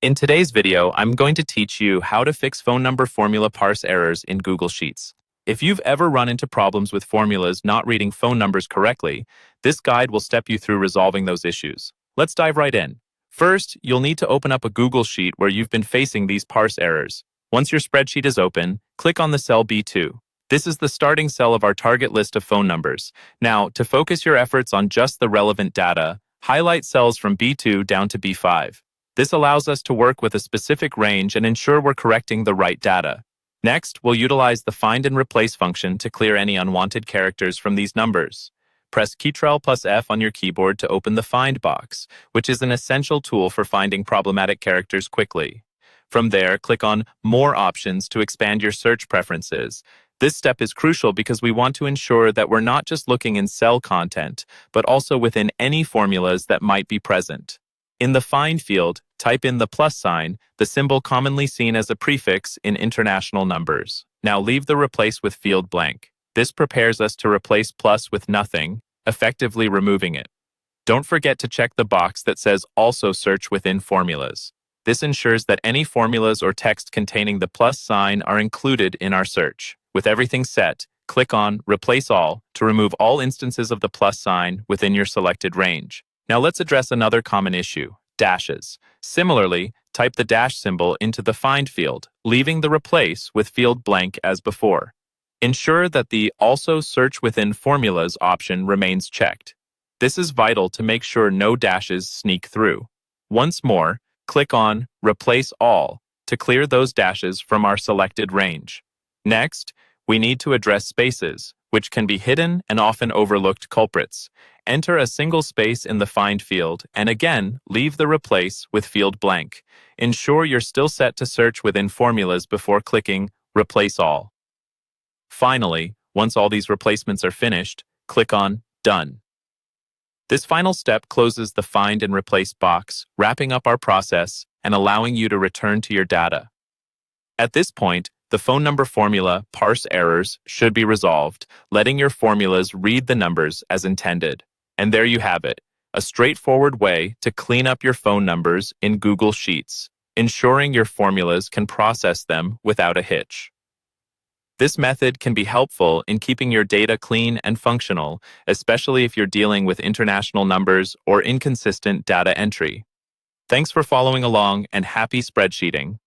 In today's video, I'm going to teach you how to fix phone number formula parse errors in Google Sheets. If you've ever run into problems with formulas not reading phone numbers correctly, this guide will step you through resolving those issues. Let's dive right in. First, you'll need to open up a Google Sheet where you've been facing these parse errors. Once your spreadsheet is open, click on the cell B2. This is the starting cell of our target list of phone numbers. Now, to focus your efforts on just the relevant data, highlight cells from B2 down to B5. This allows us to work with a specific range and ensure we're correcting the right data. Next, we'll utilize the Find and Replace function to clear any unwanted characters from these numbers. Press Ctrl plus F on your keyboard to open the Find box, which is an essential tool for finding problematic characters quickly. From there, click on More Options to expand your search preferences. This step is crucial because we want to ensure that we're not just looking in cell content, but also within any formulas that might be present. In the Find field, type in the plus sign, the symbol commonly seen as a prefix in international numbers. Now leave the Replace with field blank. This prepares us to replace plus with nothing, effectively removing it. Don't forget to check the box that says Also Search Within Formulas. This ensures that any formulas or text containing the plus sign are included in our search. With everything set, click on Replace All to remove all instances of the plus sign within your selected range. Now let's address another common issue, dashes. Similarly, type the dash symbol into the Find field, leaving the Replace with field blank as before. Ensure that the Also Search Within Formulas option remains checked. This is vital to make sure no dashes sneak through. Once more, click on Replace All to clear those dashes from our selected range. Next, we need to address spaces, which can be hidden and often overlooked culprits. Enter a single space in the Find field and again, leave the Replace with field blank. Ensure you're still set to search within formulas before clicking Replace All. Finally, once all these replacements are finished, click on Done. This final step closes the Find and Replace box, wrapping up our process and allowing you to return to your data. At this point, the phone number formula parse errors should be resolved, letting your formulas read the numbers as intended. And there you have it, a straightforward way to clean up your phone numbers in Google Sheets, ensuring your formulas can process them without a hitch. This method can be helpful in keeping your data clean and functional, especially if you're dealing with international numbers or inconsistent data entry. Thanks for following along and happy spreadsheeting.